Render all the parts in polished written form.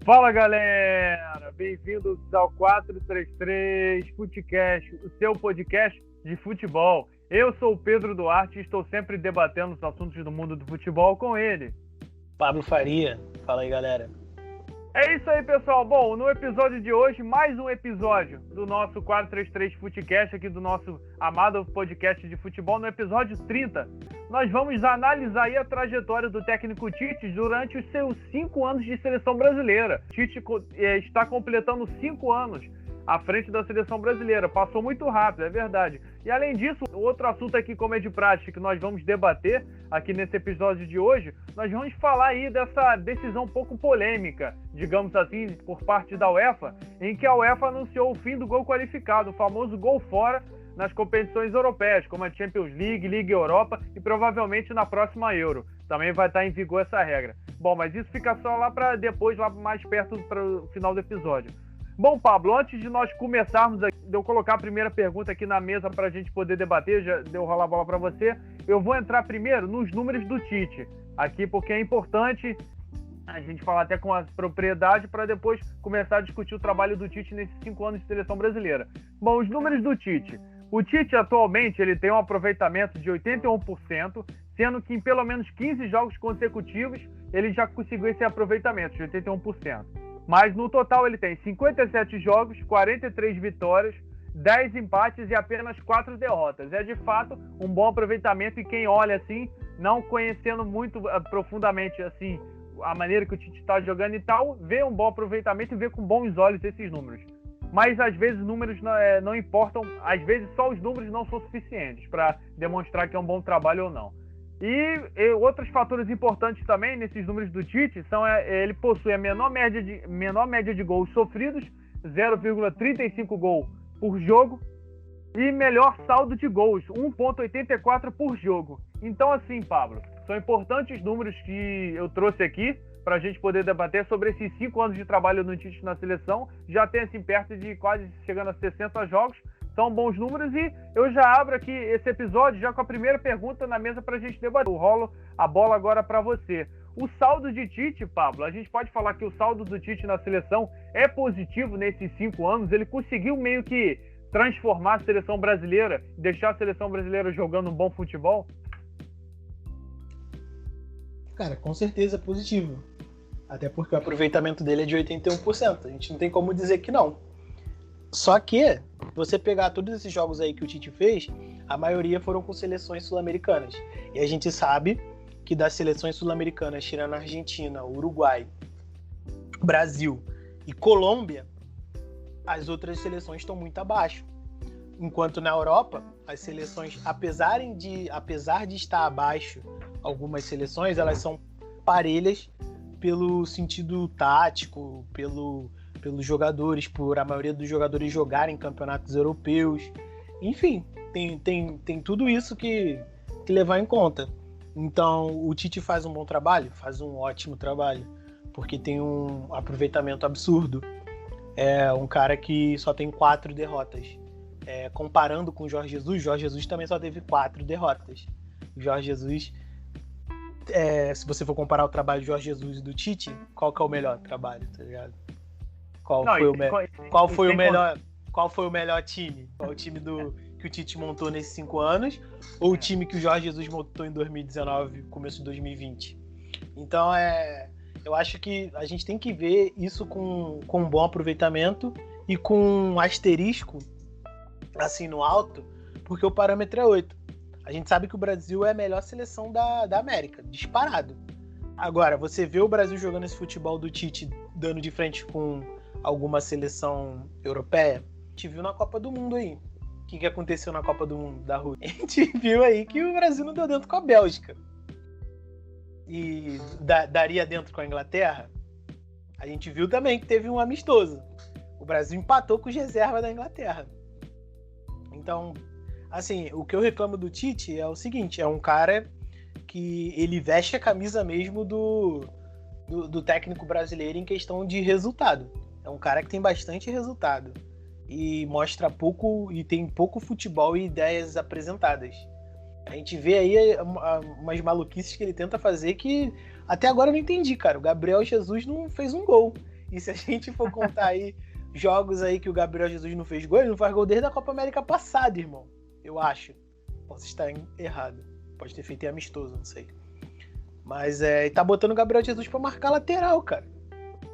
Fala galera, bem-vindos ao 433 Futecast, o seu podcast de futebol. Eu sou o Pedro Duarte e estou sempre debatendo os assuntos do mundo do futebol com ele, Pablo Faria. Fala aí, galera. É isso aí, pessoal. Bom, no episódio de hoje, mais um episódio do nosso 433 Futecast, aqui do nosso amado podcast de futebol. No episódio 30, nós vamos analisar aí a trajetória do técnico Tite durante os seus 5 anos de seleção brasileira. Tite está completando 5 anos à frente da seleção brasileira. Passou muito rápido, é verdade. E além disso, outro assunto aqui, como é de prática, que nós vamos debater aqui nesse episódio de hoje, nós vamos falar aí dessa decisão um pouco polêmica, digamos assim, por parte da UEFA, em que a UEFA anunciou o fim do gol qualificado, o famoso gol fora nas competições europeias, como a Champions League, Liga Europa e provavelmente na próxima Euro. Também vai estar em vigor essa regra. Bom, mas isso fica só lá para depois, lá mais perto para o final do episódio. Bom, Pablo, antes de nós começarmos, de eu colocar a primeira pergunta aqui na mesa para a gente poder debater, já deu rolar a bola para você, eu vou entrar primeiro nos números do Tite, aqui porque é importante a gente falar até com a propriedade para depois começar a discutir o trabalho do Tite nesses 5 anos de seleção brasileira. Bom, os números do Tite. O Tite, atualmente, ele tem um aproveitamento de 81%, sendo que em pelo menos 15 jogos consecutivos ele já conseguiu esse aproveitamento de 81%. Mas no total ele tem 57 jogos, 43 vitórias, 10 empates e apenas 4 derrotas. É de fato um bom aproveitamento e quem olha assim, não conhecendo muito profundamente assim a maneira que o Tite está jogando e tal, vê um bom aproveitamento e vê com bons olhos esses números. Mas às vezes os números não importam, às vezes só os números não são suficientes para demonstrar que é um bom trabalho ou não. E outros fatores importantes também nesses números do Tite são ele possui a menor média de gols sofridos, 0,35 gol por jogo, e melhor saldo de gols, 1,84 por jogo. Então assim, Pablo, são importantes números que eu trouxe aqui para a gente poder debater sobre esses 5 anos de trabalho do Tite na seleção. Já tem assim perto de quase chegando a 60 jogos. São bons números e eu já abro aqui esse episódio já com a primeira pergunta na mesa para a gente debater. Eu rolo a bola agora para você. O saldo de Tite, Pablo, a gente pode falar que o saldo do Tite na seleção é positivo nesses 5 anos? Ele conseguiu meio que transformar a seleção brasileira, deixar a seleção brasileira jogando um bom futebol? Cara, com certeza é positivo. Até porque o aproveitamento dele é de 81%. A gente não tem como dizer que não. Só que, você pegar todos esses jogos aí que o Tite fez, a maioria foram com seleções sul-americanas. E a gente sabe que das seleções sul-americanas, tirando a Argentina, Uruguai, Brasil e Colômbia, as outras seleções estão muito abaixo. Enquanto na Europa, as seleções, apesar de estar abaixo, algumas seleções, elas são parelhas pelo sentido tático, pelos jogadores, por a maioria dos jogadores jogarem em campeonatos europeus. Enfim, tem tudo isso que levar em conta. Então, o Tite faz um bom trabalho? Faz um ótimo trabalho, porque tem um aproveitamento absurdo. É um cara que só tem 4 derrotas. Comparando com o Jorge Jesus também só teve 4 derrotas. O Jorge Jesus, se você for comparar o trabalho do Jorge Jesus e do Tite, qual que é o melhor trabalho, tá ligado? Qual foi o melhor time? Qual o time que o Tite montou nesses 5 anos? Ou o time que o Jorge Jesus montou em 2019, começo de 2020? Então, eu acho que a gente tem que ver isso com um bom aproveitamento e com um asterisco assim no alto, porque o parâmetro é 8. A gente sabe que o Brasil é a melhor seleção da América, disparado. Agora, você vê o Brasil jogando esse futebol do Tite, dando de frente com alguma seleção europeia? A gente viu na Copa do Mundo aí. O que aconteceu na Copa do Mundo da Rússia? A gente viu aí que o Brasil não deu dentro com a Bélgica. E daria dentro com a Inglaterra? A gente viu também que teve um amistoso. O Brasil empatou com os reservas da Inglaterra. Então, assim, o que eu reclamo do Tite é o seguinte, é um cara que ele veste a camisa mesmo do técnico brasileiro em questão de resultado. É um cara que tem bastante resultado e mostra pouco e tem pouco futebol e ideias apresentadas. A gente vê aí umas maluquices que ele tenta fazer que até agora eu não entendi, cara. O Gabriel Jesus não fez um gol. E se a gente for contar aí jogos aí que o Gabriel Jesus não fez gol, ele não faz gol desde a Copa América passada, irmão. Eu acho. Posso estar errado. Pode ter feito em amistoso, não sei. Mas ele tá botando o Gabriel Jesus pra marcar lateral, cara.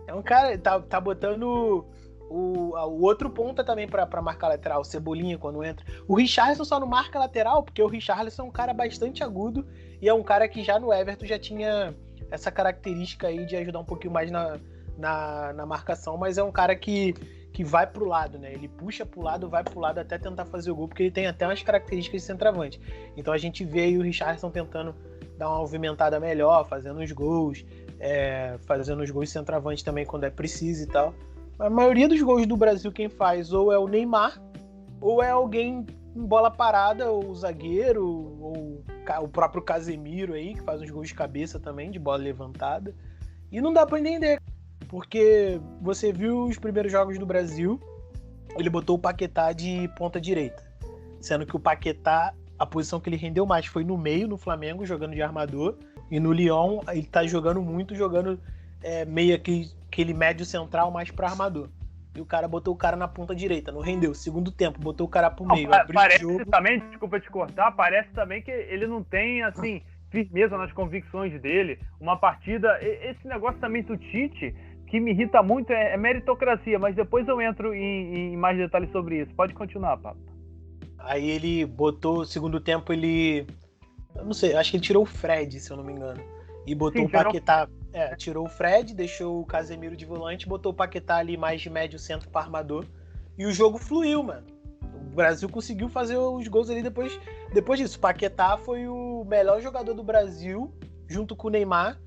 É um cara, tá botando o outro ponta também pra marcar lateral, o Cebolinha quando entra. O Richarlison só não marca lateral porque o Richarlison é um cara bastante agudo e é um cara que já no Everton já tinha essa característica aí de ajudar um pouquinho mais na marcação, mas é um cara que vai pro lado, né? Ele puxa pro lado, vai pro lado até tentar fazer o gol, porque ele tem até umas características de centroavante. Então a gente vê aí o Richarlison tentando dar uma movimentada melhor, fazendo os gols de centroavante também quando é preciso e tal. A maioria dos gols do Brasil quem faz ou é o Neymar, ou é alguém em bola parada, ou o zagueiro, ou o próprio Casemiro aí, que faz uns gols de cabeça também, de bola levantada. E não dá pra entender, porque você viu os primeiros jogos do Brasil, ele botou o Paquetá de ponta direita, sendo que o Paquetá, a posição que ele rendeu mais foi no meio, no Flamengo, jogando de armador, e no Lyon ele tá jogando muito, meio aquele médio central mais pra armador. E o cara botou o cara na ponta direita, não rendeu. Segundo tempo, botou o cara pro meio. Parece também, desculpa te cortar, parece também que ele não tem, assim, firmeza nas convicções dele. Uma partida, esse negócio também do Tite, que me irrita muito, é meritocracia, mas depois eu entro em mais detalhes sobre isso. Pode continuar, Papo. Aí ele botou, segundo tempo, eu não sei, acho que ele tirou o Fred, se eu não me engano. E botou o Paquetá. Tirou o Fred, deixou o Casemiro de volante, botou o Paquetá ali mais de médio centro para armador. E o jogo fluiu, mano. O Brasil conseguiu fazer os gols ali depois disso. O Paquetá foi o melhor jogador do Brasil, junto com o Neymar,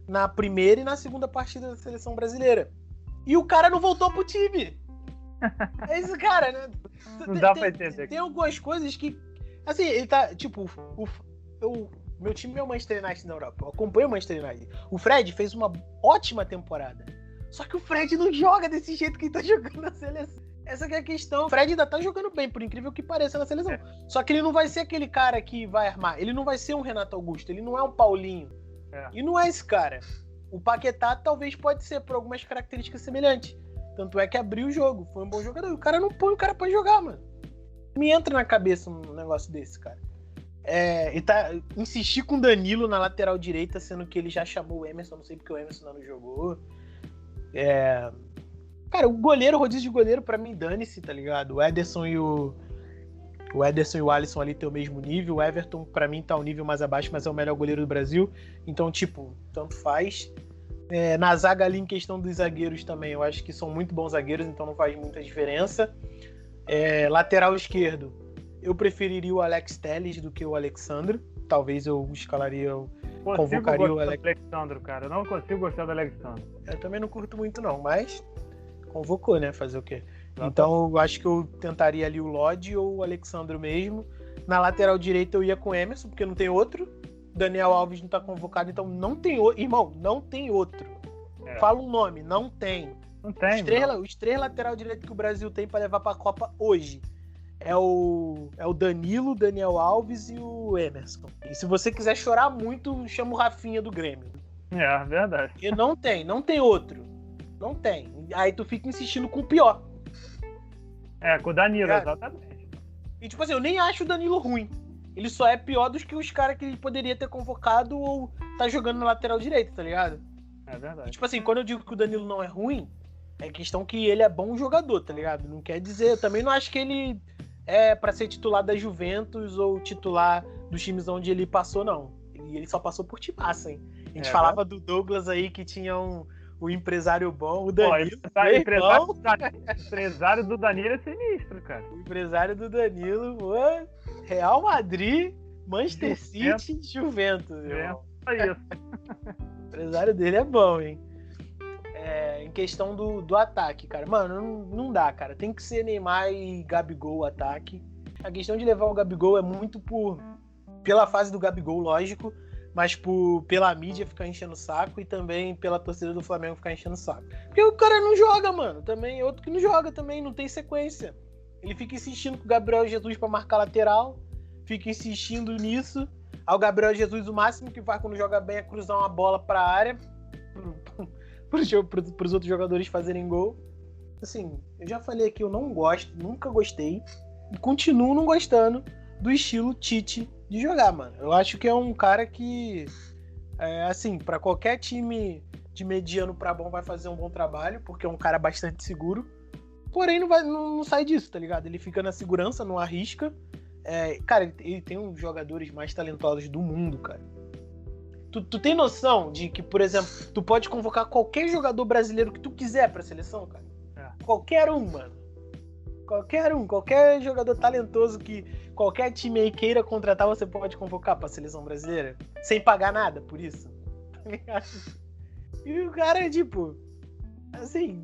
na primeira e na segunda partida da seleção brasileira. E o cara não voltou pro time. É isso, cara, né? Não dá pra entender. Tem algumas coisas que... Assim, ele tá, tipo... Meu time é o Manchester United na Europa. Eu acompanho o Manchester United. O Fred fez uma ótima temporada. Só que o Fred não joga desse jeito que ele tá jogando na seleção. Essa que é a questão. O Fred ainda tá jogando bem, por incrível que pareça, na seleção. Só que ele não vai ser aquele cara que vai armar. Ele não vai ser um Renato Augusto. Ele não é um Paulinho. E não é esse cara. O Paquetá talvez pode ser por algumas características semelhantes. Tanto é que abriu o jogo. Foi um bom jogador. O cara não põe o cara pra jogar, mano. Me entra na cabeça um negócio desse, cara. Insistir com o Danilo na lateral direita, sendo que ele já chamou o Emerson, não sei porque o Emerson não jogou. Cara, o rodízio de goleiro, pra mim, dane-se, tá ligado? O Ederson e o Alisson ali tem o mesmo nível. O Everton, pra mim, tá um nível mais abaixo, mas é o melhor goleiro do Brasil. Então, tipo, tanto faz. Na zaga ali, em questão dos zagueiros também, eu acho que são muito bons zagueiros, então não faz muita diferença. Lateral esquerdo, eu preferiria o Alex Telles do que o Alexandre. Talvez eu escalaria, convocaria o Alexandre, cara. Eu não consigo gostar do Alexandre. Eu também não curto muito não, mas convocou, né? Fazer o quê? Então eu acho que eu tentaria ali o Lodge ou o Alexandre mesmo. Na lateral direita eu ia com o Emerson, porque não tem outro. Daniel Alves não tá convocado, então não tem outro. Irmão, não tem outro. Fala um nome, não tem. Não tem. Os três lateral direito que o Brasil tem pra levar pra Copa hoje é o Danilo, o Daniel Alves e o Emerson. E se você quiser chorar muito, chama o Rafinha do Grêmio. Verdade. E não tem outro. Não tem. Aí tu fica insistindo com o pior. Com o Danilo, exatamente. E tipo assim, eu nem acho o Danilo ruim. Ele só é pior do que os caras que ele poderia ter convocado ou tá jogando na lateral direita, tá ligado? É verdade. E, tipo assim, quando eu digo que o Danilo não é ruim, é questão que ele é bom jogador, tá ligado? Não quer dizer, eu também não acho que ele é pra ser titular da Juventus ou titular dos times onde ele passou, não. Ele só passou por timaça, hein? A gente falava do Douglas aí que tinha um empresário bom, o Danilo. Empresário do Danilo é sinistro, cara. O empresário do Danilo, Real Madrid, Manchester City, Juventus. Isso. O empresário dele é bom, hein? Em questão do ataque, cara. Mano, não dá, cara. Tem que ser Neymar e Gabigol o ataque. A questão de levar o Gabigol é muito pela fase do Gabigol, lógico, mas pela mídia ficar enchendo o saco e também pela torcida do Flamengo ficar enchendo o saco. Porque o cara não joga, mano. Também outro que não joga também, não tem sequência. Ele fica insistindo com o Gabriel Jesus pra marcar lateral, fica insistindo nisso. Aí o Gabriel Jesus, o máximo que faz quando joga bem é cruzar uma bola pra área, pros outros jogadores fazerem gol. Assim, eu já falei aqui, eu não gosto, nunca gostei, e continuo não gostando do estilo Tite de jogar, mano. Eu acho que é um cara que, assim, pra qualquer time de mediano pra bom vai fazer um bom trabalho, porque é um cara bastante seguro, porém não sai disso, tá ligado? Ele fica na segurança, não arrisca. Cara, ele tem um dos jogadores mais talentosos do mundo, cara. Tu tem noção de que, por exemplo, tu pode convocar qualquer jogador brasileiro que tu quiser pra seleção, cara? Qualquer um, mano. Qualquer jogador talentoso que qualquer time aí queira contratar, você pode convocar pra seleção brasileira. Sem pagar nada por isso. E o cara, tipo, assim,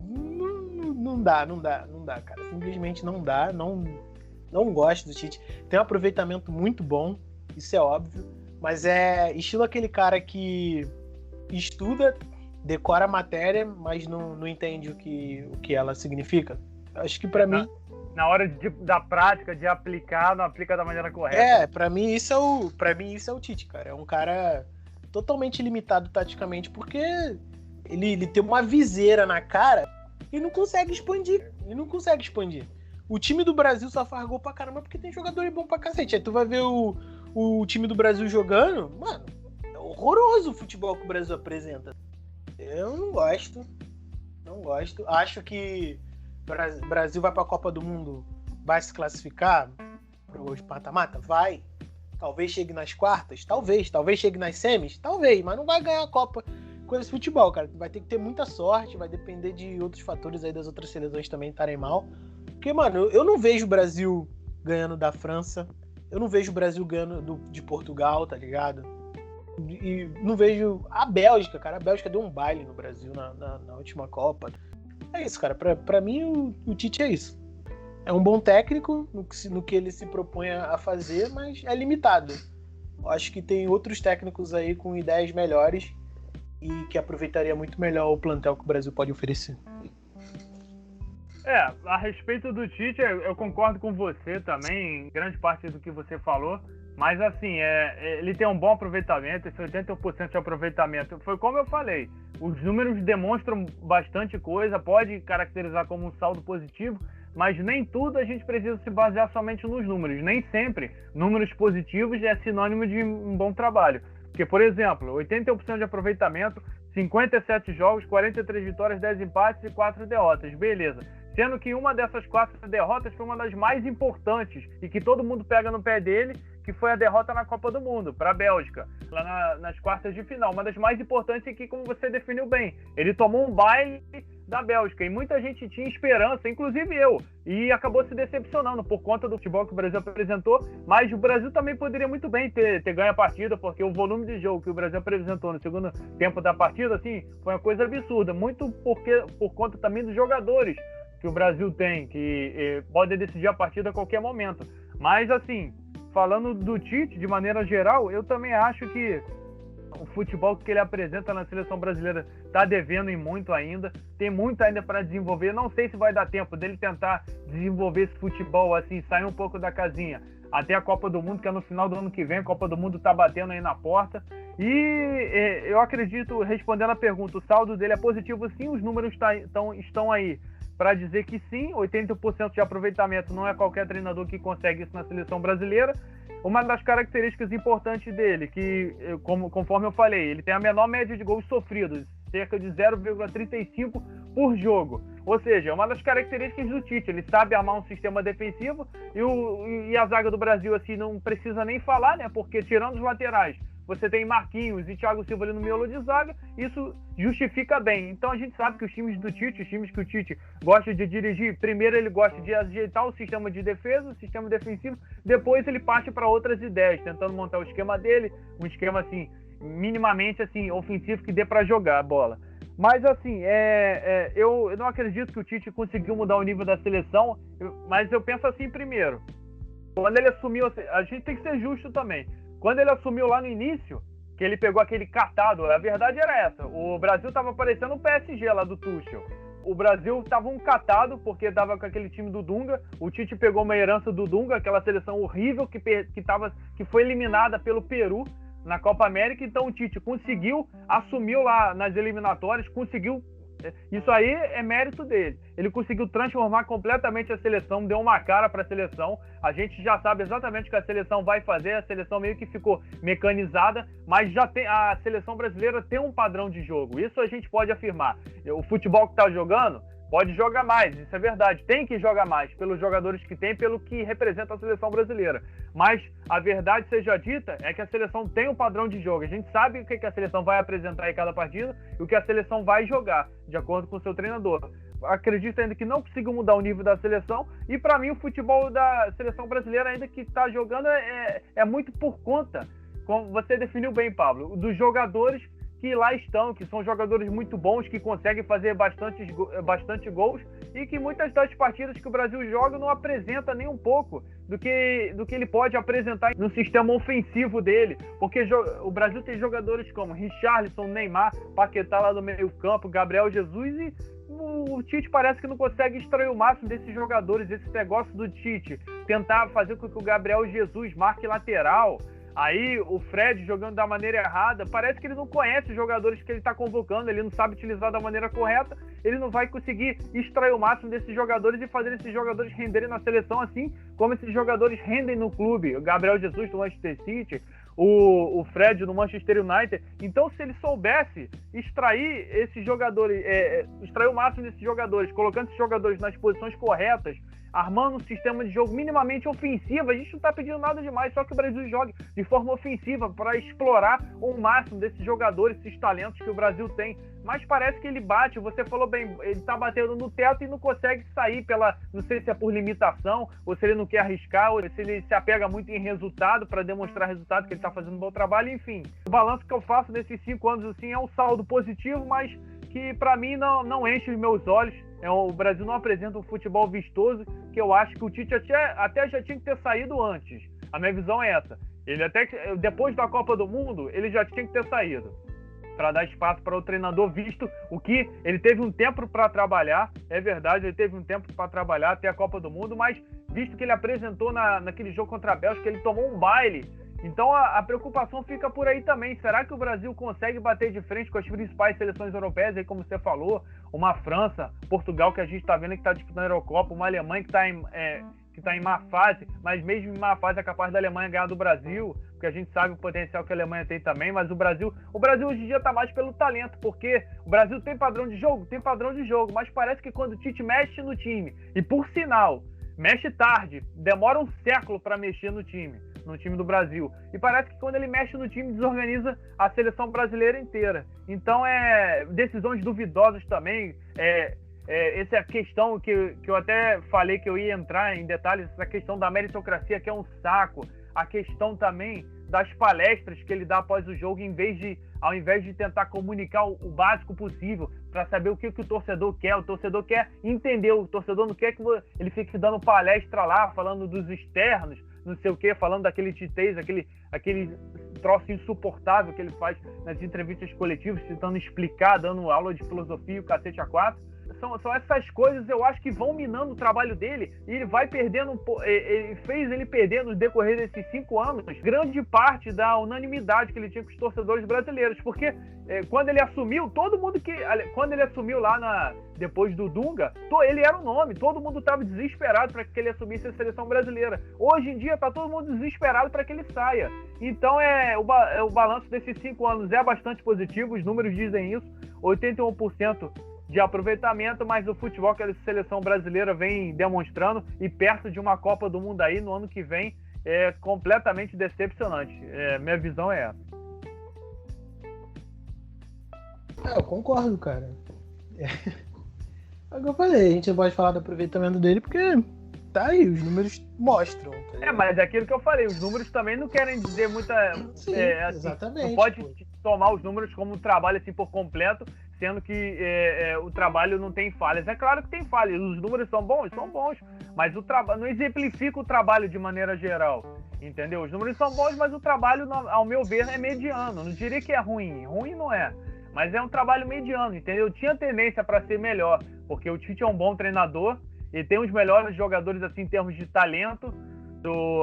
não dá, cara. Simplesmente não dá, não gosto do Tite. Tem um aproveitamento muito bom, isso é óbvio, mas é estilo aquele cara que estuda, decora a matéria, mas não entende o que ela significa. Acho que pra mim... Na hora da prática, de aplicar, não aplica da maneira correta. Pra mim isso é o Tite, cara. É um cara totalmente limitado taticamente, porque ele tem uma viseira na cara e não consegue expandir. O time do Brasil só faz gol pra caramba porque tem jogador bom pra cacete. Aí tu vai ver o time do Brasil jogando, mano, é horroroso o futebol que o Brasil apresenta. Eu não gosto. Acho que o Brasil vai pra Copa do Mundo, vai se classificar pro mata-mata? Vai. Talvez chegue nas quartas? Talvez chegue nas semis? Talvez, mas não vai ganhar a Copa com esse futebol, cara. Vai ter que ter muita sorte, vai depender de outros fatores aí das outras seleções também estarem mal. Porque, mano, eu não vejo o Brasil ganhando da França, eu não vejo o Brasil ganhando de Portugal, tá ligado? E não vejo a Bélgica, cara. A Bélgica deu um baile no Brasil na última Copa. É isso, cara. Pra mim, o Tite é isso. É um bom técnico no que ele se propõe a fazer, mas é limitado. Eu acho que tem outros técnicos aí com ideias melhores e que aproveitaria muito melhor o plantel que o Brasil pode oferecer. A respeito do Tite, eu concordo com você também, em grande parte do que você falou, mas assim, ele tem um bom aproveitamento, esse 80% de aproveitamento. Foi como eu falei, os números demonstram bastante coisa, pode caracterizar como um saldo positivo, mas nem tudo a gente precisa se basear somente nos números. Nem sempre números positivos é sinônimo de um bom trabalho. Porque, por exemplo, 81% de aproveitamento, 57 jogos, 43 vitórias, 10 empates e 4 derrotas. Beleza. Sendo que uma dessas 4 derrotas foi uma das mais importantes e que todo mundo pega no pé dele, que foi a derrota na Copa do Mundo, para a Bélgica, lá nas quartas de final. Uma das mais importantes é que, como você definiu bem, ele tomou um baile da Bélgica e muita gente tinha esperança, inclusive eu, e acabou se decepcionando por conta do futebol que o Brasil apresentou, mas o Brasil também poderia muito bem ter ganho a partida, porque o volume de jogo que o Brasil apresentou no segundo tempo da partida, assim, foi uma coisa absurda, muito por conta também dos jogadores que o Brasil tem, que podem decidir a partida a qualquer momento. Mas, assim, falando do Tite, de maneira geral, eu também acho que o futebol que ele apresenta na seleção brasileira está devendo em muito ainda, tem muito ainda para desenvolver. Não sei se vai dar tempo dele tentar desenvolver esse futebol, assim, sair um pouco da casinha até a Copa do Mundo, que é no final do ano que vem. A Copa do Mundo está batendo aí na porta. E eu acredito, respondendo a pergunta, o saldo dele é positivo sim, os números estão aí para dizer que sim, 80% de aproveitamento, não é qualquer treinador que consegue isso na seleção brasileira. Uma das características importantes dele, que, conforme eu falei, ele tem a menor média de gols sofridos, cerca de 0,35 por jogo. Ou seja, uma das características do Tite, ele sabe armar um sistema defensivo e a zaga do Brasil, assim, não precisa nem falar, né? Porque tirando os laterais, você tem Marquinhos e Thiago Silva ali no miolo de zaga, isso justifica bem. Então a gente sabe que os times do Tite, os times que o Tite gosta de dirigir, primeiro ele gosta de ajeitar o sistema de defesa, o sistema defensivo, depois ele parte para outras ideias, tentando montar o esquema dele, um esquema assim, minimamente assim, ofensivo, que dê para jogar a bola. Mas assim, eu não acredito que o Tite conseguiu mudar o nível da seleção, mas eu penso assim primeiro. Quando ele assumiu, a gente tem que ser justo também. Quando ele assumiu lá no início, que ele pegou aquele catado, a verdade era essa. O Brasil estava parecendo um PSG lá do Tuchel. O Brasil estava um catado, porque estava com aquele time do Dunga. O Tite pegou uma herança do Dunga, aquela seleção horrível que foi eliminada pelo Peru na Copa América. Então o Tite assumiu lá nas eliminatórias, conseguiu Isso aí é mérito dele. Ele conseguiu transformar completamente a seleção, deu uma cara para a seleção. A gente já sabe exatamente o que a seleção vai fazer. A seleção meio que ficou mecanizada, mas já tem, a seleção brasileira tem um padrão de jogo. Isso a gente pode afirmar. O futebol que está jogando pode jogar mais, isso é verdade. Tem que jogar mais pelos jogadores que tem, pelo que representa a seleção brasileira. Mas a verdade seja dita, é que a seleção tem um padrão de jogo. A gente sabe o que a seleção vai apresentar em cada partida e o que a seleção vai jogar, de acordo com o seu treinador. Acredito ainda que não consiga mudar o nível da seleção. E para mim o futebol da seleção brasileira ainda que está jogando é muito por conta, como você definiu bem, Pablo, dos jogadores que lá estão, que são jogadores muito bons, que conseguem fazer bastante gols e que muitas das partidas que o Brasil joga não apresenta nem um pouco do que ele pode apresentar no sistema ofensivo dele, porque o Brasil tem jogadores como Richarlison, Neymar, Paquetá lá do meio campo, Gabriel Jesus, e o Tite parece que não consegue extrair o máximo desses jogadores. Esse negócio do Tite tentar fazer com que o Gabriel Jesus marque lateral, aí o Fred jogando da maneira errada, parece que ele não conhece os jogadores que ele está convocando, ele não sabe utilizar da maneira correta, ele não vai conseguir extrair o máximo desses jogadores e fazer esses jogadores renderem na seleção, assim como esses jogadores rendem no clube. O Gabriel Jesus do Manchester City, o Fred no Manchester United. Então, se ele soubesse extrair esses jogadores, extrair o máximo desses jogadores, colocando esses jogadores nas posições corretas, armando um sistema de jogo minimamente ofensivo, a gente não está pedindo nada demais, só que o Brasil jogue de forma ofensiva para explorar o máximo desses jogadores, esses talentos que o Brasil tem. Mas parece que ele bate, você falou bem, ele está batendo no teto e não consegue sair não sei se é por limitação, ou se ele não quer arriscar, ou se ele se apega muito em resultado para demonstrar resultado, que ele está fazendo um bom trabalho, enfim. O balanço que eu faço desses 5 anos assim é um saldo positivo, mas que para mim não enche os meus olhos. O Brasil não apresenta um futebol vistoso, que eu acho que o Tite até já tinha que ter saído antes. A minha visão é essa. Ele até depois da Copa do Mundo, ele já tinha que ter saído, para dar espaço para o treinador, visto o que ele teve um tempo para trabalhar. É verdade, ele teve um tempo para trabalhar até a Copa do Mundo, mas visto que ele apresentou naquele jogo contra a Bélgica, ele tomou um baile. Então a preocupação fica por aí também. Será que o Brasil consegue bater de frente com as principais seleções europeias, aí como você falou, uma França, Portugal, que a gente está vendo que está disputando a Eurocopa, uma Alemanha que está em má fase, mas mesmo em má fase é capaz da Alemanha ganhar do Brasil, porque a gente sabe o potencial que a Alemanha tem também, mas o Brasil hoje em dia está mais pelo talento, porque o Brasil tem padrão de jogo, mas parece que quando o Tite mexe no time, e por sinal, mexe tarde, demora um século para mexer no time do Brasil, e parece que quando ele mexe no time, desorganiza a seleção brasileira inteira. Então decisões duvidosas também, essa é a questão que eu até falei que eu ia entrar em detalhes, essa questão da meritocracia, que é um saco, a questão também das palestras que ele dá após o jogo, ao invés de tentar comunicar o básico possível para saber o que o torcedor quer entender, o torcedor não quer que ele fique dando palestra lá, falando dos externos, não sei o que, falando daquele titez, aquele troço insuportável que ele faz nas entrevistas coletivas, tentando explicar, dando aula de filosofia, o cacete a quatro. São essas coisas, eu acho, que vão minando o trabalho dele, e ele vai perdendo, fez ele perder no decorrer desses 5 anos grande parte da unanimidade que ele tinha com os torcedores brasileiros, porque quando ele assumiu, quando ele assumiu lá depois do Dunga, ele era o nome, todo mundo estava desesperado para que ele assumisse a seleção brasileira. Hoje em dia está todo mundo desesperado para que ele saia. Então o balanço desses 5 anos é bastante positivo, os números dizem isso, 81% de aproveitamento, mas o futebol que a seleção brasileira vem demonstrando, e perto de uma Copa do Mundo aí no ano que vem, é completamente decepcionante. Minha visão é essa. Eu concordo, cara. É o que eu falei, a gente não pode falar do aproveitamento dele porque tá aí, os números mostram. Tá mas é aquilo que eu falei, os números também não querem dizer muita... Sim, assim, exatamente. Não pode tomar os números como um trabalho assim por completo, sendo que o trabalho não tem falhas. É claro que tem falhas, os números são bons, mas o trabalho não exemplifica o trabalho de maneira geral, entendeu? Os números são bons, mas o trabalho, ao meu ver, é mediano. Não diria que é ruim não é, mas é um trabalho mediano, entendeu? Tinha tendência para ser melhor, porque o Tite é um bom treinador, ele tem os melhores jogadores assim em termos de talento,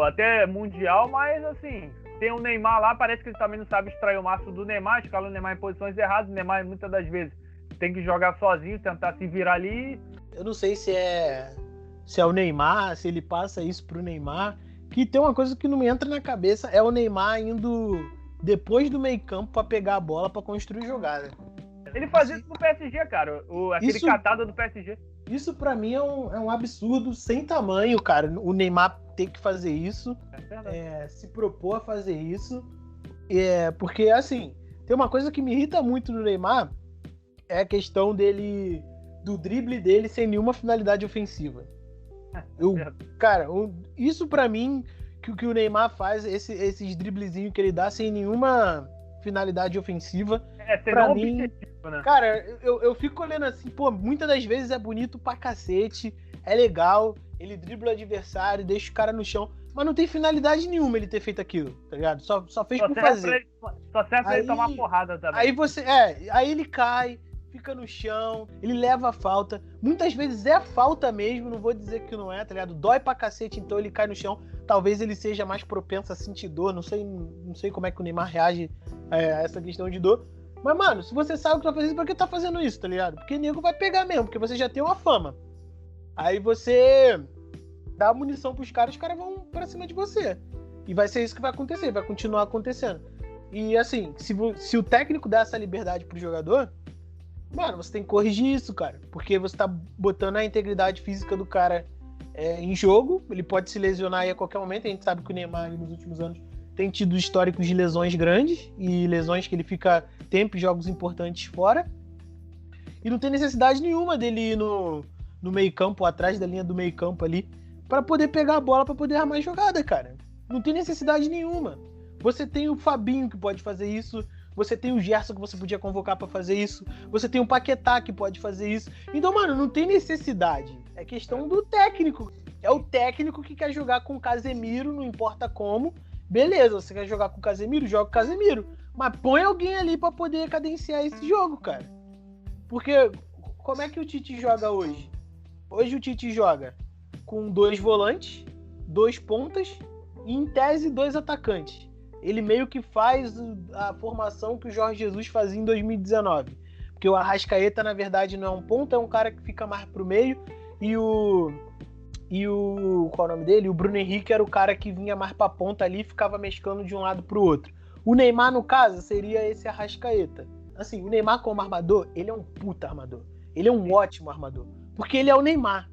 até mundial, mas assim, tem o Neymar lá, parece que ele também não sabe extrair o máximo do Neymar, escala o Neymar em posições erradas. O Neymar muitas das vezes tem que jogar sozinho, tentar se virar ali. Eu não sei se é o Neymar, se ele passa isso pro Neymar, que tem uma coisa que não me entra na cabeça, é o Neymar indo depois do meio campo pra pegar a bola pra construir jogada. Ele fazia isso no PSG, cara, aquele catada do PSG. Isso pra mim é um absurdo sem tamanho, cara, o Neymar ter que fazer isso, se propor a fazer isso, porque assim, tem uma coisa que me irrita muito no Neymar, é a questão do drible dele sem nenhuma finalidade ofensiva. Cara, isso pra mim, que o Neymar faz, esses driblezinhos que ele dá sem nenhuma finalidade ofensiva, pra mim, objetivo, né? Cara, eu fico olhando assim, pô, muitas das vezes é bonito pra cacete, é legal, ele dribla o adversário, deixa o cara no chão, mas não tem finalidade nenhuma ele ter feito aquilo, tá ligado? Só fez por fazer. Só serve pra ele tomar porrada também. Aí ele cai, fica no chão, ele leva a falta. Muitas vezes é falta mesmo, não vou dizer que não é, tá ligado? Dói pra cacete, então ele cai no chão. Talvez ele seja mais propenso a sentir dor, não sei como é que o Neymar reage a essa questão de dor. Mas, mano, se você sabe o que tá fazendo, por que tá fazendo isso, tá ligado? Porque nego vai pegar mesmo, porque você já tem uma fama. Aí você dá munição pros caras, os caras vão pra cima de você. E vai ser isso que vai acontecer, vai continuar acontecendo. E assim, se o técnico dá essa liberdade pro jogador, mano, você tem que corrigir isso, cara. Porque você tá botando a integridade física do cara em jogo. Ele pode se lesionar aí a qualquer momento. A gente sabe que o Neymar, nos últimos anos, tem tido históricos de lesões grandes. E lesões que ele fica tempo em jogos importantes fora. E não tem necessidade nenhuma dele ir no meio campo, atrás da linha do meio campo ali, para poder pegar a bola, para poder armar jogada, cara. Não tem necessidade nenhuma. Você tem o Fabinho que pode fazer isso. Você tem o Gerson que você podia convocar pra fazer isso. Você tem o Paquetá que pode fazer isso. Então, mano, não tem necessidade. É questão do técnico. É o técnico que quer jogar com o Casemiro, não importa como. Beleza, você quer jogar com o Casemiro? Joga com o Casemiro. Mas põe alguém ali pra poder cadenciar esse jogo, cara. Porque como é que o Tite joga hoje? Hoje o Tite joga com 2 volantes, 2 pontas e, em tese, 2 atacantes. Ele meio que faz a formação que o Jorge Jesus fazia em 2019. Porque o Arrascaeta, na verdade, não é um ponta, é um cara que fica mais pro meio. E o qual é o nome dele? O Bruno Henrique era o cara que vinha mais pra ponta ali e ficava mesclando de um lado pro outro. O Neymar, no caso, seria esse Arrascaeta. Assim, o Neymar como armador, ele é um puta armador. Ele é um ótimo armador. Porque ele é o Neymar.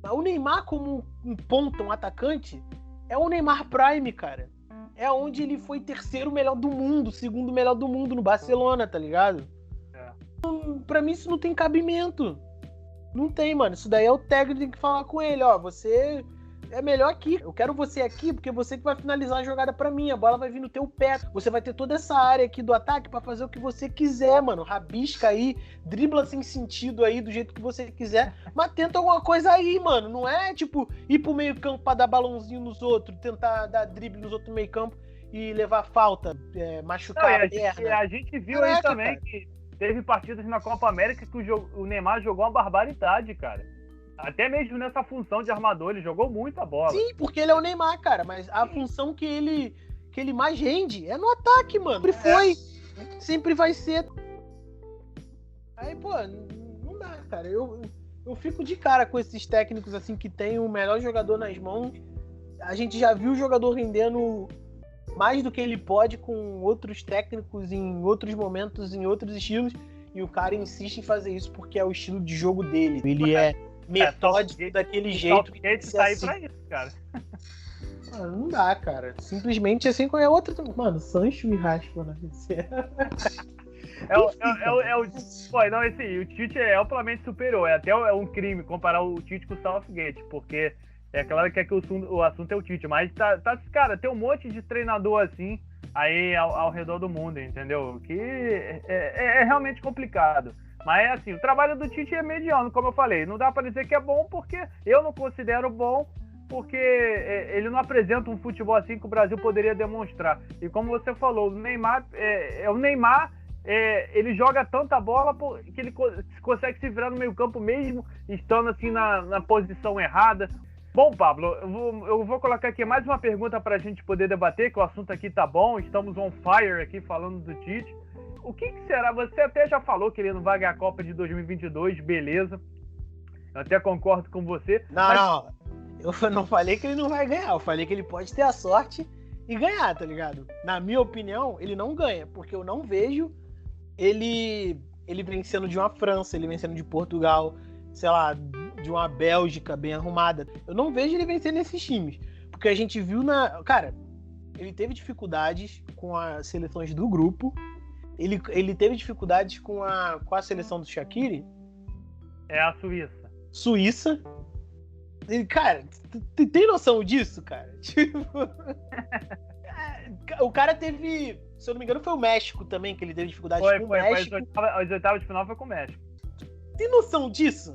Mas o Neymar como um ponta, um atacante, é o Neymar Prime, cara. É onde ele foi 3º melhor do mundo, 2º melhor do mundo no Barcelona, tá ligado? Pra mim isso não tem cabimento. Não tem, mano. Isso daí é o técnico que tem que falar com ele, ó. Você é melhor aqui. Eu quero você aqui porque você que vai finalizar a jogada pra mim. A bola vai vir no teu pé. Você vai ter toda essa área aqui do ataque pra fazer o que você quiser, mano. Rabisca aí, dribla sem sentido aí, do jeito que você quiser. Mas tenta alguma coisa aí, mano. Não é, tipo, ir pro meio campo pra dar balãozinho nos outros, tentar dar drible nos outros no meio campo e levar falta, machucar a perna. A gente viu aí também, cara, que teve partidas na Copa América que o Neymar jogou uma barbaridade, cara. Até mesmo nessa função de armador, ele jogou muito a bola. Sim, porque ele é o Neymar, cara. Mas a função que ele mais rende é no ataque, mano. Sempre foi. Sempre vai ser. Aí, pô, não dá, cara. Eu fico de cara com esses técnicos, assim, que tem o melhor jogador nas mãos. A gente já viu o jogador rendendo mais do que ele pode com outros técnicos em outros momentos, em outros estilos. E o cara insiste em fazer isso porque é o estilo de jogo dele. Ele é metódico daquele jeito. Que tá aí pra isso, cara. Mano, não dá, cara. Simplesmente assim com a outra. Mano, Sancho e Rashford, né? O Tite é amplamente superior. É até um crime comparar o Tite com o Southgate, porque é claro que aqui o assunto é o Tite, mas cara, tem um monte de treinador assim aí ao redor do mundo, entendeu? Que é realmente complicado. Mas assim, o trabalho do Tite é mediano, como eu falei. Não dá pra dizer que é bom, porque eu não considero bom, porque ele não apresenta um futebol assim que o Brasil poderia demonstrar. E como você falou, o Neymar ele joga tanta bola que ele consegue se virar no meio campo mesmo estando assim na posição errada. Bom, Pablo, eu vou colocar aqui mais uma pergunta para a gente poder debater, que o assunto aqui tá bom, estamos on fire aqui falando do Tite. o que será? Você até já falou que ele não vai ganhar a Copa de 2022, beleza. Eu até concordo com você. Não. Eu não falei que ele não vai ganhar. Eu falei que ele pode ter a sorte e ganhar, tá ligado? Na minha opinião, ele não ganha, porque eu não vejo ele vencendo de uma França, ele vencendo de Portugal, sei lá, de uma Bélgica bem arrumada. Eu não vejo ele vencendo esses times. Porque a gente viu Cara, ele teve dificuldades com as seleções do grupo. Ele teve dificuldades com a seleção do Shaqiri. É a Suíça. E, cara, tu tem noção disso, cara? Tipo... o cara teve... Se eu não me engano, foi o México também, que ele teve dificuldades com o México. As oitavas de final foi com o México. Tem noção disso?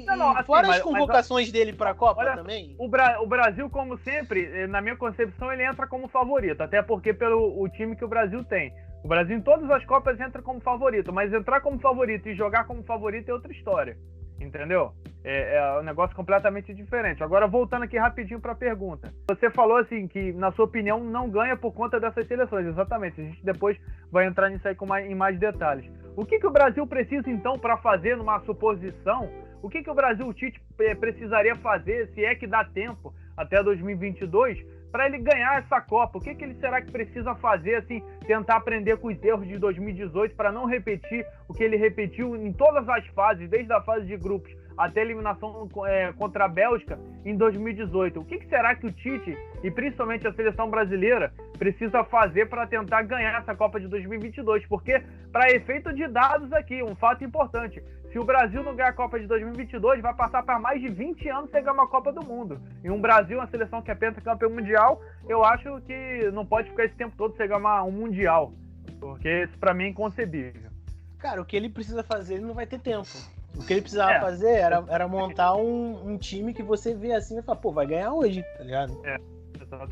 Não, assim, fora as convocações dele pra Copa também. O Brasil, como sempre, na minha concepção, ele entra como favorito. Até porque pelo o time que o Brasil tem. O Brasil em todas as Copas entra como favorito. Mas entrar como favorito e jogar como favorito é outra história. Entendeu? É um negócio completamente diferente. Agora, voltando aqui rapidinho para a pergunta. Você falou assim que, na sua opinião, não ganha por conta dessas seleções. Exatamente. A gente depois vai entrar nisso aí em mais detalhes. O que o Brasil precisa, então, para fazer numa suposição? O que o Brasil, o Tite, precisaria fazer, se é que dá tempo, até 2022, para ele ganhar essa Copa? O que ele será que precisa fazer, assim, tentar aprender com os erros de 2018 para não repetir o que ele repetiu em todas as fases, desde a fase de grupos até a eliminação contra a Bélgica em 2018? O que será que o Tite, e principalmente a seleção brasileira, precisa fazer para tentar ganhar essa Copa de 2022? Porque, para efeito de dados aqui, um fato importante, se o Brasil não ganhar a Copa de 2022, vai passar para mais de 20 anos sem ganhar uma Copa do Mundo. E um Brasil, uma seleção que é pentacampeão mundial, eu acho que não pode ficar esse tempo todo sem ganhar um Mundial. Porque isso para mim é inconcebível. Cara, o que ele precisa fazer, ele não vai ter tempo. O que ele precisava fazer era montar um time que você vê assim e fala, pô, vai ganhar hoje, tá ligado?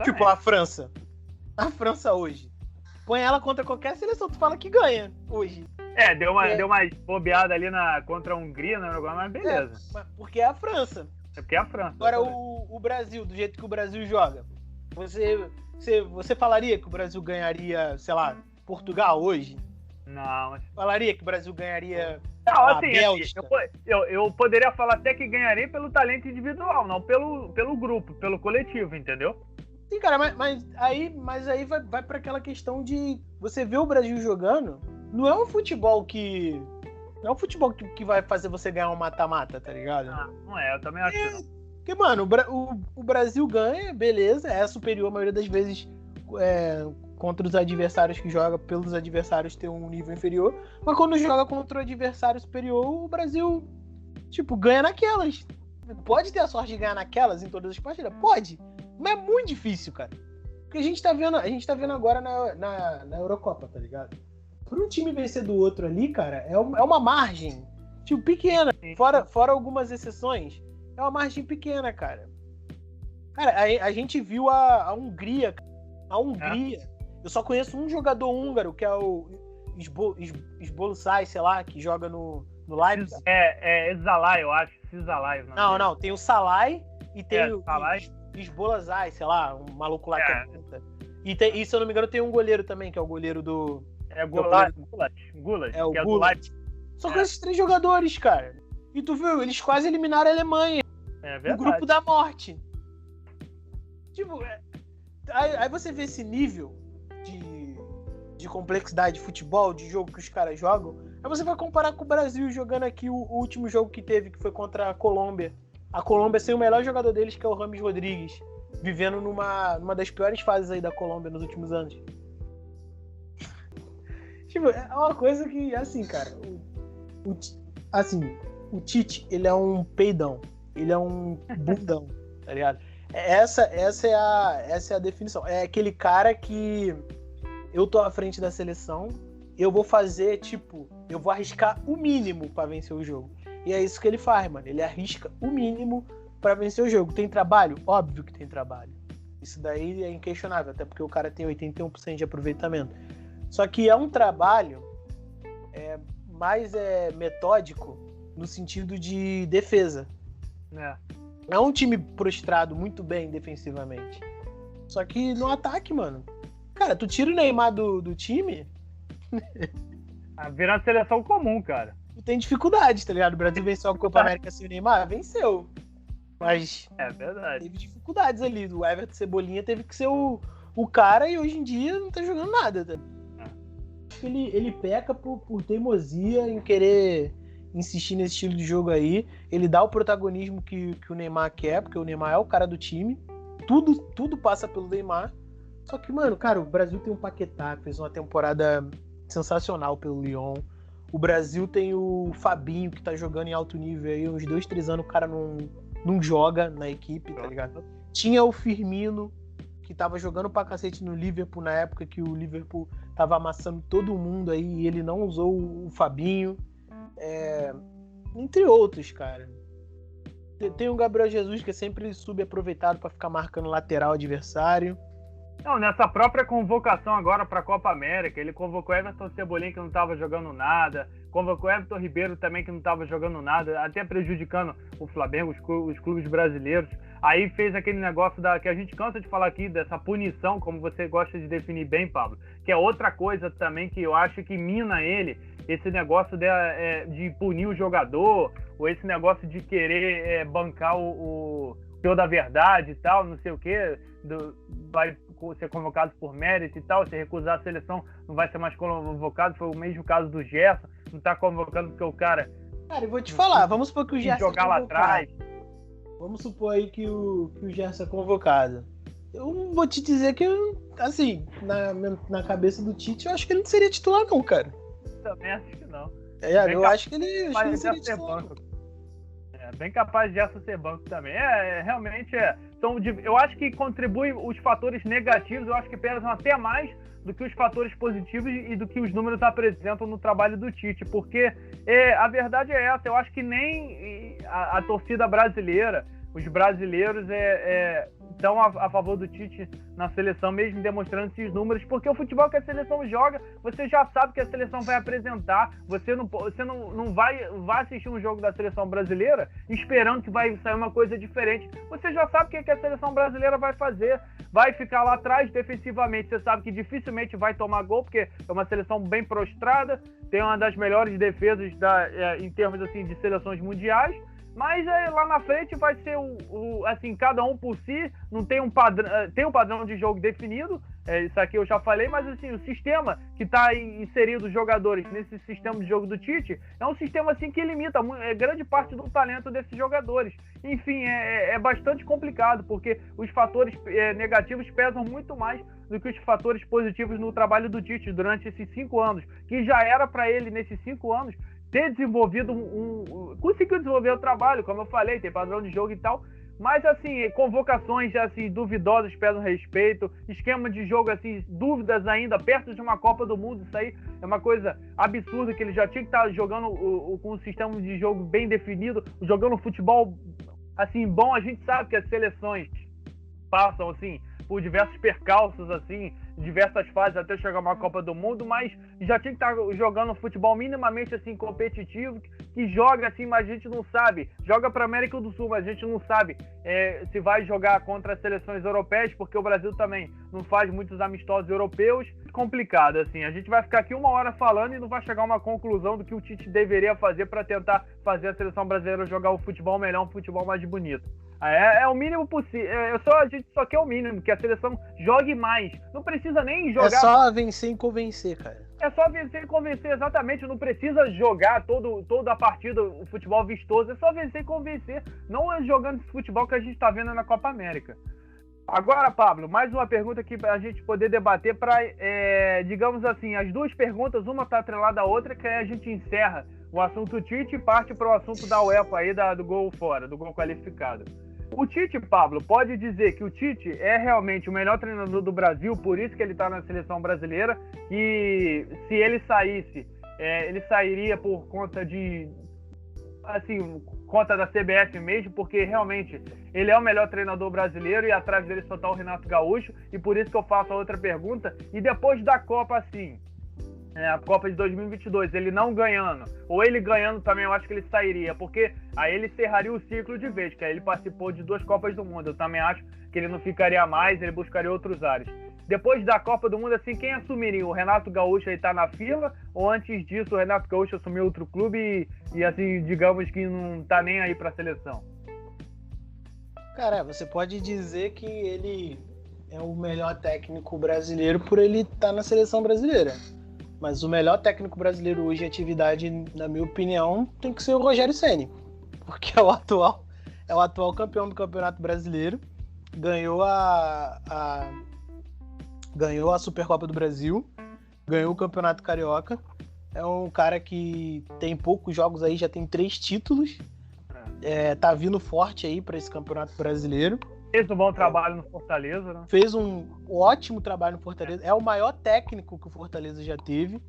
Tipo a França. A França hoje. Põe ela contra qualquer seleção, tu fala que ganha hoje. Deu uma bobeada ali contra a Hungria, né? Mas beleza. Porque é a França. É porque é a França. Agora o Brasil, do jeito que o Brasil joga, você falaria que o Brasil ganharia, sei lá, Portugal hoje? Não, mas... Falaria que o Brasil ganharia a Bélgica? Eu poderia falar até que ganharia pelo talento individual, não pelo grupo, pelo coletivo, entendeu? Sim, cara, mas aí vai pra aquela questão de você ver o Brasil jogando, não é um futebol que vai fazer você ganhar um mata-mata, tá ligado? Não é, eu também acho que não. Porque, mano, o Brasil ganha, beleza, é superior a maioria das vezes contra os adversários que joga, pelos adversários ter um nível inferior, mas quando joga contra o adversário superior, o Brasil, tipo, ganha naquelas. Pode ter a sorte de ganhar naquelas em todas as partidas? Pode. Mas é muito difícil, cara. Porque a gente tá vendo agora na Eurocopa, tá ligado? Por um time vencer do outro ali, cara, é uma margem, tipo, pequena. Fora algumas exceções, é uma margem pequena, cara. Cara, a gente viu a Hungria. A Hungria, eu só conheço um jogador húngaro, que é o Szoboszlai, sei lá, que joga no Leipzig. É Szalai, eu acho. Szalai. Não, tem o Szalai e tem o Szalai. Szoboszlai, sei lá, um maluco lá que é puta. E se eu não me engano, tem um goleiro também, que é o goleiro do... Gulas. É o Gulas. Só com esses 3 jogadores, cara. E tu viu, eles quase eliminaram a Alemanha. No grupo da morte. Tipo, aí você vê esse nível de complexidade de futebol, de jogo que os caras jogam. Aí você vai comparar com o Brasil jogando aqui o último jogo que teve, que foi contra a Colômbia. A Colômbia sem o melhor jogador deles, que é o Rames Rodrigues, vivendo numa das piores fases aí da Colômbia nos últimos anos. Tipo, é uma coisa que, assim, cara, o Tite, ele é um peidão, ele é um bundão, tá ligado? Essa é a definição. É aquele cara que eu tô à frente da seleção, eu vou fazer, tipo, eu vou arriscar o mínimo pra vencer o jogo. E é isso que ele faz, mano. Ele arrisca o mínimo pra vencer o jogo. Tem trabalho? Óbvio que tem trabalho. Isso daí é inquestionável, até porque o cara tem 81% de aproveitamento. Só que é um trabalho mais metódico no sentido de defesa. É um time prostrado muito bem defensivamente. Só que no ataque, mano, Cara, tu tira o Neymar do time, Virando seleção comum, cara. tu tem dificuldade, tá ligado? O Brasil venceu a Copa América sem o Neymar? Venceu. Mas É verdade. teve dificuldades ali. O Everton Cebolinha teve que ser o cara e hoje em dia não tá jogando nada. Tá? Acho que ele peca por teimosia em querer insistir nesse estilo de jogo aí. Ele dá o protagonismo que o Neymar quer, porque o Neymar é o cara do time. Tudo passa pelo Neymar. Só que, mano, cara, o Brasil tem o Paquetá, que fez uma temporada sensacional pelo Lyon. O Brasil tem o Fabinho, que tá jogando em alto nível aí. Uns 2, 3 anos o cara não joga na equipe, tá ligado? Tinha o Firmino, que tava jogando pra cacete no Liverpool na época que o Liverpool tava amassando todo mundo aí e ele não usou o Fabinho. Entre outros, cara. Tem o Gabriel Jesus, que é sempre subaproveitado pra ficar marcando lateral adversário. Não, nessa própria convocação agora para a Copa América, ele convocou Everton Cebolinha, que não estava jogando nada, convocou Everton Ribeiro também, que não estava jogando nada, até prejudicando o Flamengo, os clubes brasileiros. Aí fez aquele negócio que a gente cansa de falar aqui, dessa punição, como você gosta de definir bem, Pablo, que é outra coisa também que eu acho que mina ele, esse negócio de punir o jogador, ou esse negócio de querer bancar o da verdade e tal, não sei o quê, vai ser convocado por mérito e tal, se recusar a seleção não vai ser mais convocado. Foi o mesmo caso do Gerson, não tá convocando porque o cara... Cara, eu vou te falar, vamos supor que o Gerson jogar lá atrás. Vamos supor aí que o Gerson é convocado. Eu vou te dizer que, assim, na cabeça do Tite, eu acho que ele não seria titular não, cara. Também acho que não. Eu acho que ele não seria titular não. Bem capaz de Gerson ser banco também. Realmente eu acho que contribui os fatores negativos, eu acho que pesam até mais do que os fatores positivos e do que os números apresentam no trabalho do Tite, porque a verdade é essa, eu acho que nem a torcida brasileira, os brasileiros estão a favor do Tite na seleção, mesmo demonstrando esses números, porque o futebol que a seleção joga, você já sabe que a seleção vai apresentar, você não vai assistir um jogo da seleção brasileira esperando que vai sair uma coisa diferente, você já sabe o que a seleção brasileira vai fazer, vai ficar lá atrás defensivamente, você sabe que dificilmente vai tomar gol, porque é uma seleção bem prostrada, tem uma das melhores defesas em termos assim, de seleções mundiais, mas lá na frente vai ser assim, cada um por si, não tem um padrão, tem um padrão de jogo definido, isso aqui eu já falei, mas assim, o sistema que está inserido os jogadores nesse sistema de jogo do Tite é um sistema assim que limita grande parte do talento desses jogadores. Enfim, é bastante complicado, porque os fatores negativos pesam muito mais do que os fatores positivos no trabalho do Tite durante esses 5 anos, que já era para ele nesses 5 anos ter desenvolvido conseguiu desenvolver o trabalho, como eu falei, tem padrão de jogo e tal, mas assim, convocações assim, duvidosas pedem respeito, esquema de jogo assim, dúvidas ainda, perto de uma Copa do Mundo, isso aí é uma coisa absurda, que ele já tinha que estar jogando com um sistema de jogo bem definido, jogando futebol assim, bom. A gente sabe que as seleções passam assim por diversos percalços, assim, diversas fases até chegar a uma Copa do Mundo, mas já tinha que estar jogando futebol minimamente assim competitivo, que joga assim, mas a gente não sabe, joga para América do Sul, mas a gente não sabe se vai jogar contra as seleções europeias, porque o Brasil também não faz muitos amistosos europeus. Complicado, assim, a gente vai ficar aqui 1 hora falando e não vai chegar a uma conclusão do que o Tite deveria fazer para tentar fazer a seleção brasileira jogar o futebol melhor, um futebol mais bonito. É o mínimo possível. A gente só quer o mínimo, que a seleção jogue mais. Não precisa nem jogar. É só vencer e convencer, cara. É só vencer e convencer, exatamente. Não precisa jogar toda a partida, o futebol vistoso. É só vencer e convencer. Não é jogando esse futebol que a gente tá vendo na Copa América. Agora, Pablo, mais uma pergunta aqui para a gente poder debater para, digamos assim, as duas perguntas, uma tá atrelada à outra, que aí a gente encerra o assunto Tite e parte para o assunto da UEFA aí, do gol fora, do gol qualificado. O Tite, Pablo, pode dizer que o Tite é realmente o melhor treinador do Brasil, por isso que ele está na seleção brasileira, e se ele saísse, ele sairia por conta conta da CBF mesmo, porque realmente ele é o melhor treinador brasileiro e atrás dele só está o Renato Gaúcho, e por isso que eu faço a outra pergunta. E depois da Copa, assim, a Copa de 2022, ele não ganhando, ou ele ganhando também, eu acho que ele sairia, porque aí ele encerraria o ciclo de vez, que aí ele participou de 2 Copas do Mundo. Eu também acho que ele não ficaria mais, ele buscaria outros ares. depois da Copa do Mundo, assim, quem assumiria? O Renato Gaúcho aí tá na fila? Ou antes disso o Renato Gaúcho assumiu outro clube e assim, digamos que não tá nem aí pra seleção? Cara, você pode dizer que ele é o melhor técnico brasileiro por ele estar na seleção brasileira. Mas o melhor técnico brasileiro hoje em atividade, na minha opinião, tem que ser o Rogério Ceni, porque é o atual campeão do Campeonato Brasileiro, ganhou a Supercopa do Brasil, ganhou o Campeonato Carioca. É um cara que tem poucos jogos aí, já tem 3 títulos. Tá vindo forte aí para esse Campeonato Brasileiro. Fez um bom trabalho no Fortaleza, né? Fez um ótimo trabalho no Fortaleza. É o maior técnico que o Fortaleza já teve.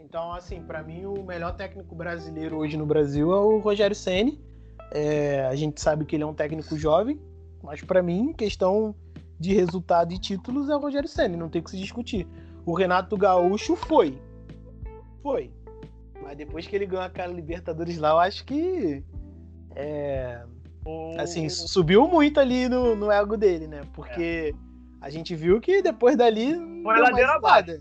Então, assim, para mim, o melhor técnico brasileiro hoje no Brasil é o Rogério Ceni. A gente sabe que ele é um técnico jovem, mas para mim, questão de resultado e títulos é o Rogério Ceni, não tem o que se discutir. O Renato Gaúcho foi. Mas depois que ele ganhou aquela Libertadores lá, eu acho que assim, subiu muito ali no ego dele, né? Porque a gente viu que depois dali foi ladeira abaixo.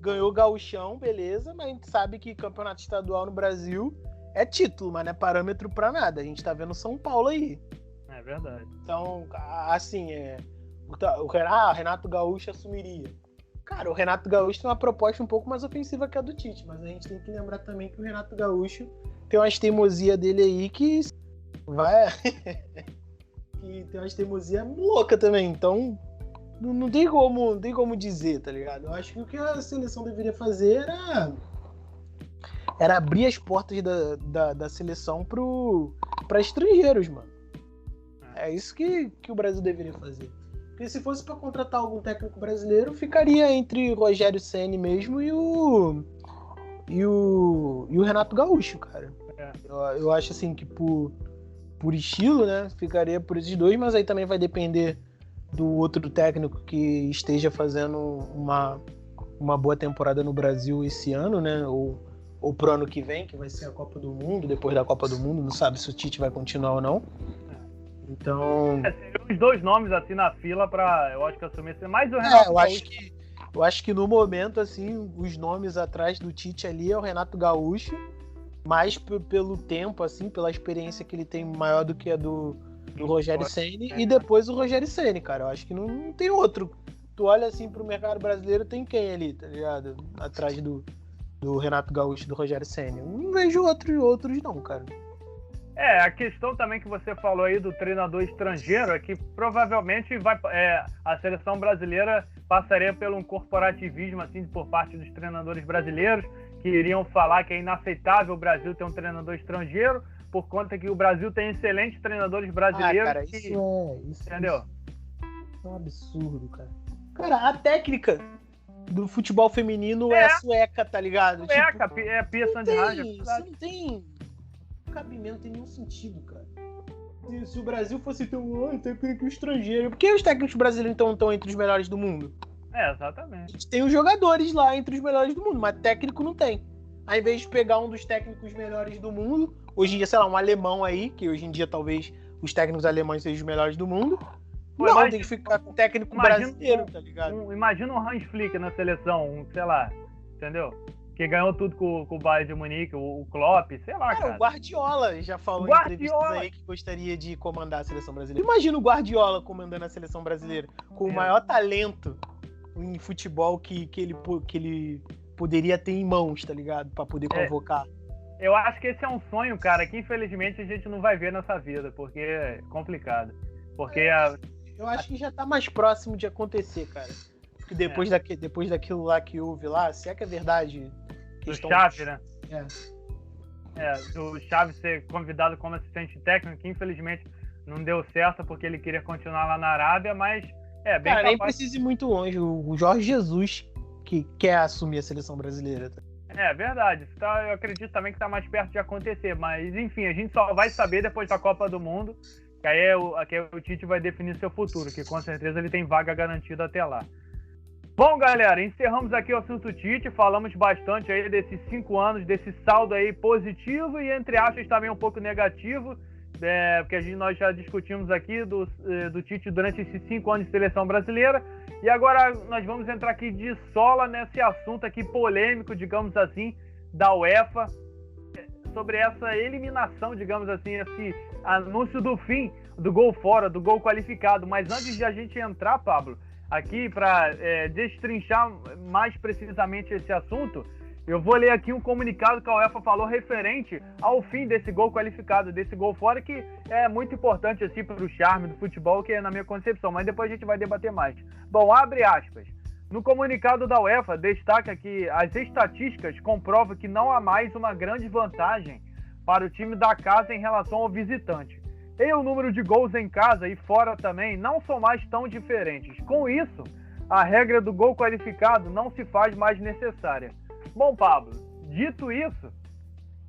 Ganhou o Gauchão, beleza, mas a gente sabe que campeonato estadual no Brasil é título, mas não é parâmetro pra nada. A gente tá vendo São Paulo aí. É verdade. Então, assim, o Renato Gaúcho assumiria. Cara, o Renato Gaúcho tem uma proposta um pouco mais ofensiva que a do Tite, mas a gente tem que lembrar também que o Renato Gaúcho tem umas teimosia dele aí que vai... que tem umas teimosia louca também, então não tem como dizer, tá ligado? Eu acho que o que a seleção deveria fazer era abrir as portas da seleção pra estrangeiros, mano. É isso que o Brasil deveria fazer. Porque se fosse pra contratar algum técnico brasileiro, ficaria entre o Rogério Ceni mesmo e o Renato Gaúcho, cara. Eu acho assim que por estilo, né, ficaria por esses dois, mas aí também vai depender do outro técnico que esteja fazendo uma boa temporada no Brasil esse ano, né, ou pro ano que vem, que vai ser a Copa do Mundo, depois da Copa do Mundo, não sabe se o Tite vai continuar ou não. Então... seriam os dois nomes assim na fila pra, eu acho que assumir mais o Renato Gaúcho. Eu acho que no momento, assim, os nomes atrás do Tite ali é o Renato Gaúcho, mais pelo tempo, assim, pela experiência que ele tem maior do que a do Rogério Ceni, e depois o Rogério Ceni, cara. Eu acho que não tem outro. Tu olha assim pro mercado brasileiro, tem quem ali, tá ligado? Atrás do Renato Gaúcho e do Rogério Ceni. Eu não vejo outros não, cara. A questão também que você falou aí do treinador estrangeiro é que provavelmente a seleção brasileira passaria por um corporativismo assim, por parte dos treinadores brasileiros, que iriam falar que é inaceitável o Brasil ter um treinador estrangeiro, por conta que o Brasil tem excelentes treinadores brasileiros. Cara, isso entendeu? Isso é um absurdo, cara. Cara, a técnica do futebol feminino é sueca, tá ligado? Sueca, Pia Sandhage. Isso não tem cabimento em nenhum sentido, cara. Se o Brasil fosse ter um técnico estrangeiro, por que os técnicos brasileiros então estão entre os melhores do mundo? Exatamente. A gente tem os jogadores lá entre os melhores do mundo, mas técnico não tem. Ao invés de pegar um dos técnicos melhores do mundo, hoje em dia, sei lá, um alemão aí, que hoje em dia talvez os técnicos alemães sejam os melhores do mundo, tem que ficar com o técnico brasileiro, tá ligado? Imagina um Hans Flick na seleção, sei lá, entendeu? Que ganhou tudo com o Bayern de Munique, o Klopp, sei lá, cara. O Guardiola já falou em entrevistas aí que gostaria de comandar a seleção brasileira. Imagina o Guardiola comandando a seleção brasileira, com o maior talento em futebol que ele poderia ter em mãos, tá ligado? Pra poder convocar. Eu acho que esse é um sonho, cara, que infelizmente a gente não vai ver nessa vida, porque é complicado. Porque eu acho que já tá mais próximo de acontecer, cara. Porque depois daquilo lá que houve lá, se é que é verdade... Do Xavi, né? Do Xavi ser convidado como assistente técnico, que infelizmente não deu certo porque ele queria continuar lá na Arábia, mas bem capaz... nem precisa ir muito longe. O Jorge Jesus que quer assumir a seleção brasileira. É verdade. Eu acredito também que tá mais perto de acontecer, mas enfim, a gente só vai saber depois da Copa do Mundo, que aí o Tite vai definir seu futuro, que com certeza ele tem vaga garantida até lá. Bom, galera, encerramos aqui o assunto Tite, falamos bastante aí desses 5 anos, desse saldo aí positivo e entre aspas também um pouco negativo, porque nós já discutimos aqui do Tite durante esses 5 anos de seleção brasileira, E agora nós vamos entrar aqui de sola nesse assunto aqui polêmico, digamos assim, da UEFA, sobre essa eliminação, digamos assim, esse anúncio do fim do gol fora, do gol qualificado. Mas antes de a gente entrar, Pablo, aqui para destrinchar mais precisamente esse assunto, eu vou ler aqui um comunicado que a UEFA falou referente ao fim desse gol qualificado, desse gol fora, que é muito importante assim, para o charme do futebol, que é na minha concepção, mas depois a gente vai debater mais. Bom, abre aspas. No comunicado da UEFA, destaca que as estatísticas comprovam que não há mais uma grande vantagem para o time da casa em relação ao visitante. E o número de gols em casa e fora também não são mais tão diferentes. Com isso, a regra do gol qualificado não se faz mais necessária. Bom, Pablo, dito isso,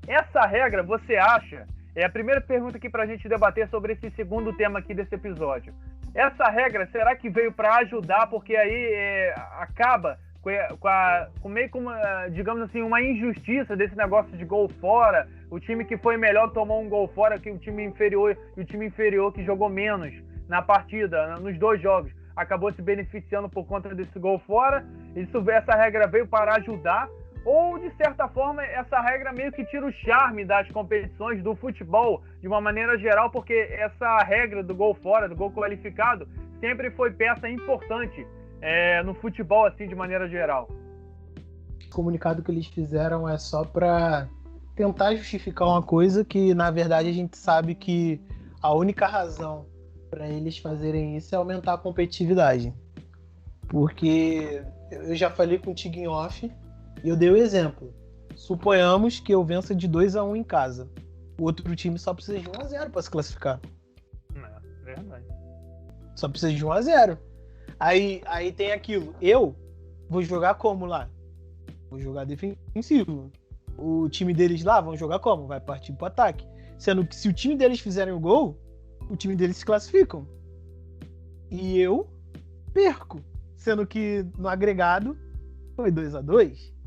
essa regra você acha, é a primeira pergunta aqui para a gente debater sobre esse segundo tema aqui desse episódio. Essa regra, será que veio para ajudar, porque aí acaba com meio que digamos assim, uma injustiça desse negócio de gol fora, o time que foi melhor tomou um gol fora que o time inferior, e o time inferior que jogou menos na partida, nos dois jogos, acabou se beneficiando por conta desse gol fora. Essa regra veio para ajudar, ou de certa forma essa regra meio que tira o charme das competições do futebol de uma maneira geral, porque essa regra do gol fora, do gol qualificado, sempre foi peça importante no futebol assim de maneira geral. O comunicado que eles fizeram é só para tentar justificar uma coisa que na verdade a gente sabe que a única razão para eles fazerem isso é aumentar a competitividade, porque eu já falei contigo em off e eu dei o exemplo. Suponhamos que eu vença de 2-1 em casa. O outro time só precisa de 1-0 para se classificar. É verdade. Só precisa de 1-0. Aí tem aquilo. Eu vou jogar como lá? Vou jogar defensivo. O time deles lá vão jogar como? Vai partir pro ataque. Sendo que se o time deles fizerem o gol, o time deles se classificam. E eu perco. Sendo que no agregado foi 2-2.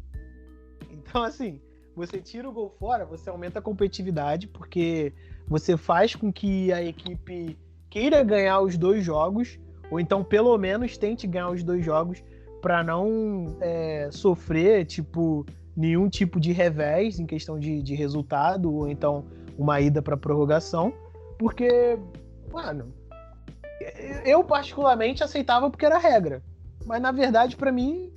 Então, assim, você tira o gol fora, você aumenta a competitividade, porque você faz com que a equipe queira ganhar os dois jogos, ou então, pelo menos, tente ganhar os dois jogos para não sofrer, nenhum tipo de revés em questão de resultado, ou então uma ida para prorrogação, porque, mano, eu particularmente aceitava porque era regra, mas na verdade, para mim,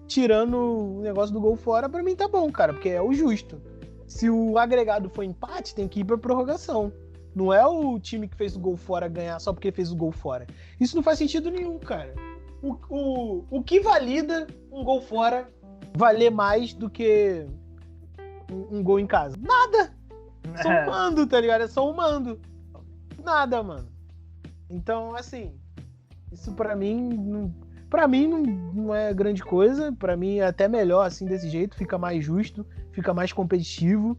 tirando o negócio do gol fora, pra mim tá bom, cara, porque é o justo. Se o agregado for empate, tem que ir pra prorrogação. Não é o time que fez o gol fora ganhar só porque fez o gol fora. Isso não faz sentido nenhum, cara. O que valida um gol fora valer mais do que um gol em casa? Nada! Só um mando, tá ligado? É só um mando. Nada, mano. Então, assim, isso pra mim não é grande coisa. Pra mim é até melhor assim, desse jeito. Fica mais justo, fica mais competitivo.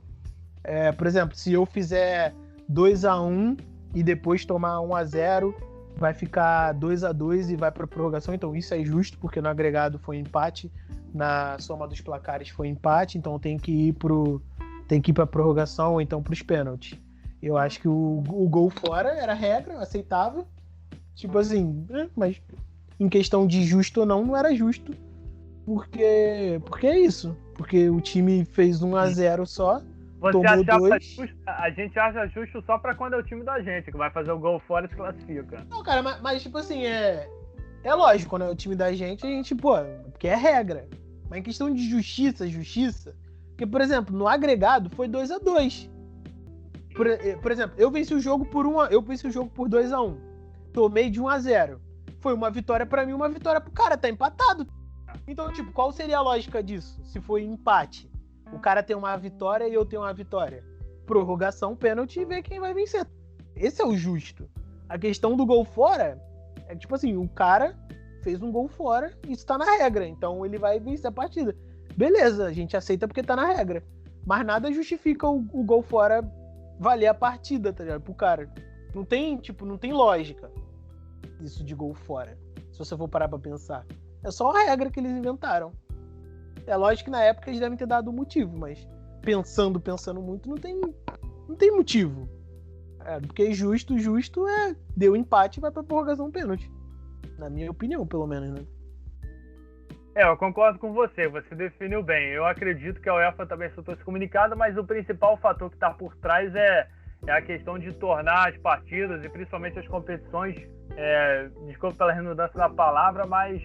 Por exemplo, se eu fizer 2-1 e depois tomar 1-0, vai ficar 2-2 e vai pra prorrogação. Então isso é justo, porque no agregado foi empate, na soma dos placares foi empate, então tem que ir pra prorrogação ou então pros pênaltis. Eu acho que o gol fora era regra, aceitável. Mas em questão de justo ou não era justo. Porque é isso. Porque o time fez 1-0 só. Tomou 2. A gente acha justo só pra quando é o time da gente, que vai fazer o gol fora e se classifica. Não, cara, mas é lógico, quando é o time da gente, a gente, porque é regra. Mas em questão de justiça. Porque, por exemplo, no agregado foi 2-2. Por exemplo, eu venci o jogo por 2-1. Tomei de 1-0. Foi uma vitória pra mim, uma vitória pro cara, tá empatado. Então, qual seria a lógica disso? Se foi empate, o cara tem uma vitória e eu tenho uma vitória. Prorrogação, pênalti e ver quem vai vencer. Esse é o justo. A questão do gol fora é que, o cara fez um gol fora e isso tá na regra, então ele vai vencer a partida. Beleza, a gente aceita porque tá na regra. Mas nada justifica o gol fora valer a partida, tá ligado? Pro cara. Não tem lógica isso de gol fora, se você for parar pra pensar. É só uma regra que eles inventaram. É lógico que na época eles devem ter dado um motivo, mas pensando muito, não tem motivo. Porque justo deu empate e vai pra prorrogação pênalti. Na minha opinião, pelo menos, né? Eu concordo com você definiu bem. Eu acredito que a UEFA também soltou esse comunicado, mas o principal fator que está por trás é a questão de tornar as partidas e principalmente as competições, desculpa pela redundância da palavra, mas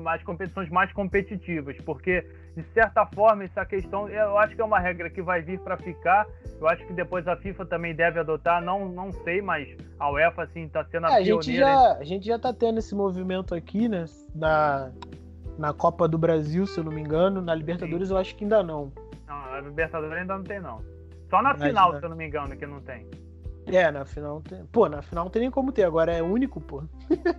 as competições mais competitivas, porque de certa forma essa questão, eu acho que é uma regra que vai vir para ficar. Eu acho que depois a FIFA também deve adotar, não sei, mas a UEFA assim está sendo a pioneira. A gente já está tendo esse movimento aqui, né? Na Copa do Brasil, se eu não me engano. Na Libertadores eu acho que ainda não. Não, na Libertadores ainda não tem, não. Só na final, se eu não me engano, que não tem. Na final tem. Pô, na final não tem nem como ter, agora é único, pô.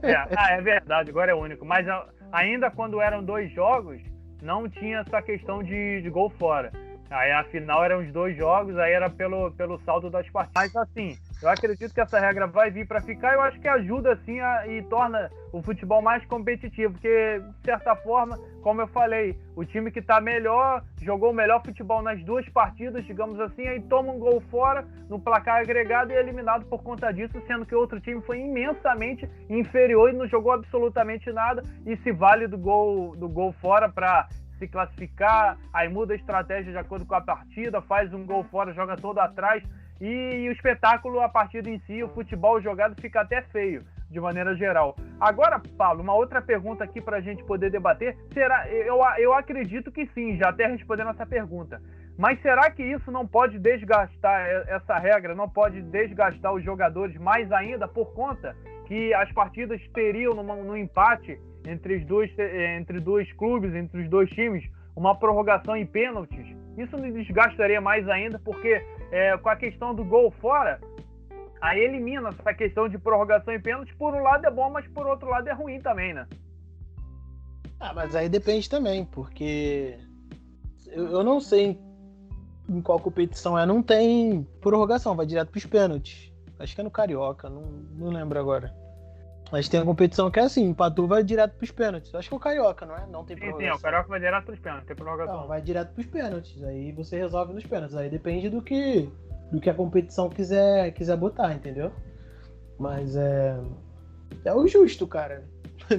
É verdade, agora é único. Mas ainda quando eram 2 jogos, não tinha essa questão de gol fora. Aí a final eram os 2 jogos, aí era pelo saldo das partidas. Mas assim, eu acredito que essa regra vai vir para ficar. Eu acho que ajuda assim e torna o futebol mais competitivo, porque de certa forma, como eu falei, o time que está melhor, jogou o melhor futebol nas 2 partidas, digamos assim, aí toma um gol fora no placar agregado e é eliminado por conta disso, sendo que o outro time foi imensamente inferior e não jogou absolutamente nada e se vale do gol fora para se classificar, aí muda a estratégia de acordo com a partida, faz um gol fora, joga todo atrás e o espetáculo, a partida em si, o futebol jogado fica até feio, de maneira geral. Agora, Paulo, uma outra pergunta aqui para a gente poder debater, eu acredito que sim, já até respondendo essa pergunta, mas será que isso não pode desgastar, essa regra não pode desgastar os jogadores mais ainda por conta que as partidas teriam no empate entre dois clubes, entre os 2 times, uma prorrogação em pênaltis? Isso me desgastaria mais ainda, porque com a questão do gol fora, aí elimina essa questão de prorrogação em pênaltis. Por um lado é bom, mas por outro lado é ruim também, né? Mas aí depende também, porque eu não sei em qual competição não tem prorrogação, vai direto pros pênaltis. Acho que é no Carioca, não lembro agora. Mas tem a competição que é assim, empatou, vai direto pros pênaltis. Acho que é o Carioca, não é? Não tem prorrogação. Sim, o Carioca vai direto pros pênaltis, tem prorrogação. Não, vai direto pros pênaltis, aí você resolve nos pênaltis. Aí depende do que a competição quiser botar, entendeu? Mas é o justo, cara.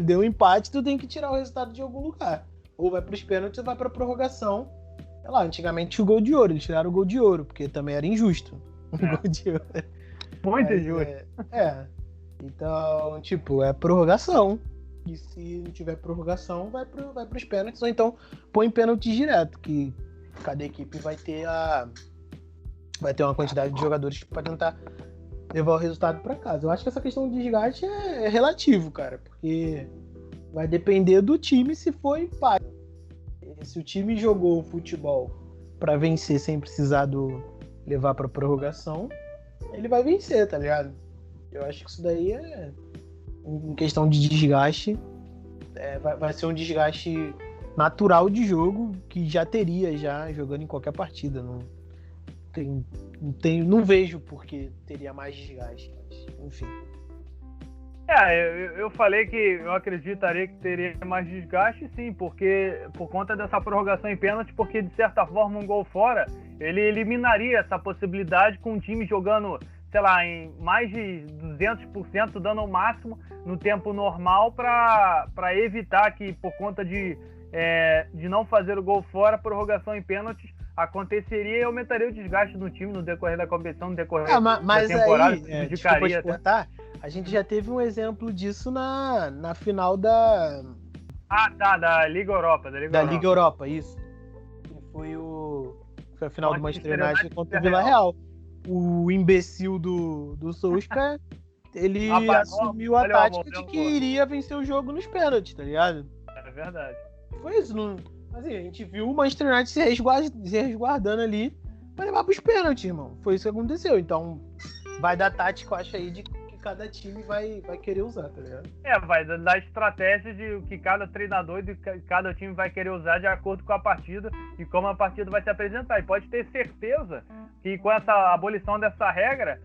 Deu um empate, tu tem que tirar o resultado de algum lugar. Ou vai pros pênaltis ou vai pra prorrogação. Sei lá, antigamente o gol de ouro, eles tiraram o gol de ouro, porque também era injusto. O gol de ouro. Muito injusto. Então, tipo, é prorrogação. E se não tiver prorrogação, vai pros pênaltis. Ou então põe pênaltis direto, que cada equipe vai ter uma quantidade de jogadores para tentar levar o resultado para casa. Eu acho que essa questão de desgaste é relativo, cara, porque vai depender do time se for empate. Se o time jogou o futebol para vencer sem precisar levar para prorrogação, ele vai vencer, tá ligado? Eu acho que isso daí em questão de desgaste, vai ser um desgaste natural de jogo que já teria jogando em qualquer partida. Não vejo por que teria mais desgaste, mas, enfim. Eu falei que eu acreditaria que teria mais desgaste, sim, porque por conta dessa prorrogação em pênalti, porque de certa forma um gol fora, ele eliminaria essa possibilidade com o time jogando, sei lá, em mais de 200%, dando o máximo no tempo normal para evitar que, por conta de não fazer o gol fora, a prorrogação em pênaltis aconteceria e aumentaria o desgaste do time no decorrer da competição, no decorrer da temporada. Aí, desculpa te cortar, a gente já teve um exemplo disso na final da Liga Europa. Da Liga Europa, isso. Que foi a final do Manchester United contra o Villarreal. O imbecil do Solskjaer, ele assumiu a tática de que iria vencer o jogo nos pênaltis, tá ligado? É verdade. Foi isso, assim, a gente viu o Manchester United se resguardando ali pra levar pros pênaltis, irmão. Foi isso que aconteceu. Então, vai dar tática, eu acho aí, de que cada time vai querer usar, tá ligado? Vai dar estratégia de que cada treinador e cada time vai querer usar de acordo com a partida e como a partida vai se apresentar. E pode ter certeza que com essa abolição dessa regra,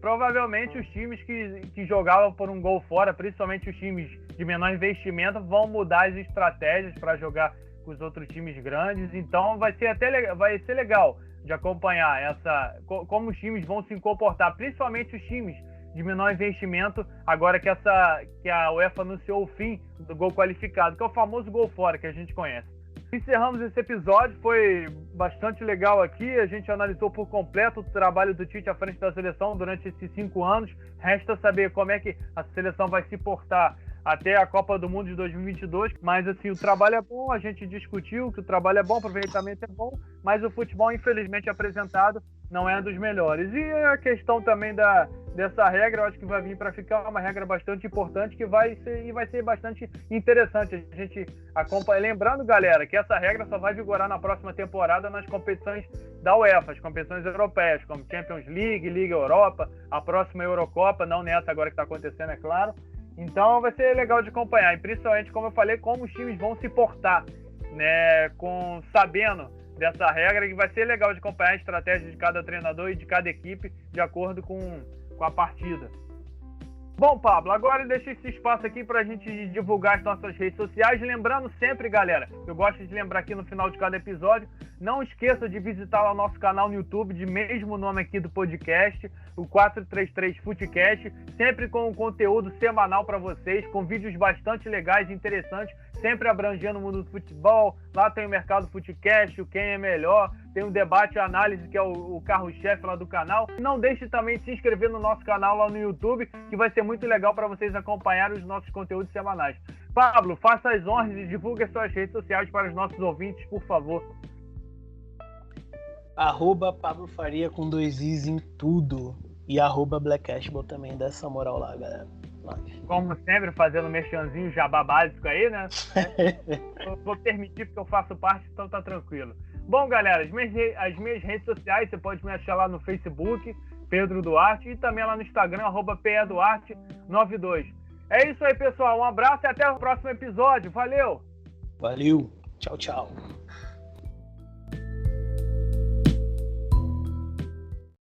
provavelmente os times que jogavam por um gol fora, principalmente os times de menor investimento, vão mudar as estratégias para jogar com os outros times grandes. Então vai ser legal de acompanhar como os times vão se comportar, principalmente os times de menor investimento, agora que a UEFA anunciou o fim do gol qualificado, que é o famoso gol fora que a gente conhece. Encerramos esse episódio, foi bastante legal aqui, a gente analisou por completo o trabalho do Tite à frente da seleção durante esses 5 anos, resta saber como é que a seleção vai se portar até a Copa do Mundo de 2022, mas assim, o trabalho é bom, a gente discutiu que o trabalho é bom, o aproveitamento é bom, mas o futebol, infelizmente, apresentado não é dos melhores. E a questão também dessa regra, eu acho que vai vir para ficar uma regra bastante importante que vai ser bastante interessante. A gente acompanha. Lembrando, galera, que essa regra só vai vigorar na próxima temporada nas competições da UEFA, as competições europeias, como Champions League, Liga Europa, a próxima Eurocopa, não nessa agora que está acontecendo, é claro. Então vai ser legal de acompanhar, e principalmente, como eu falei, como os times vão se portar, né, sabendo dessa regra, que vai ser legal de acompanhar a estratégia de cada treinador e de cada equipe de acordo com a partida. Bom, Pablo, agora deixa esse espaço aqui para a gente divulgar as nossas redes sociais. Lembrando sempre, galera, eu gosto de lembrar aqui no final de cada episódio, não esqueça de visitar lá o nosso canal no YouTube, de mesmo nome aqui do podcast, o 433 Futecast, sempre com um conteúdo semanal para vocês, com vídeos bastante legais e interessantes, sempre abrangendo o mundo do futebol. Lá tem o Mercado Futecast, o Quem é Melhor, tem o Debate e Análise, que é o carro-chefe lá do canal. Não deixe também de se inscrever no nosso canal lá no YouTube, que vai ser muito legal para vocês acompanharem os nossos conteúdos semanais. Pablo, faça as honras e divulgue as suas redes sociais para os nossos ouvintes, por favor. @Pablo Faria com 2 Is em tudo. E @BlackCashball também, dá essa moral lá, galera. Como sempre, fazendo merchanzinho jabá básico aí, né? Vou permitir porque eu faço parte, então tá tranquilo. Bom, galera, as minhas redes sociais, você pode me achar lá no Facebook, Pedro Duarte, e também lá no Instagram, @PeDuarte92. É isso aí, pessoal. Um abraço e até o próximo episódio. Valeu! Valeu! Tchau, tchau!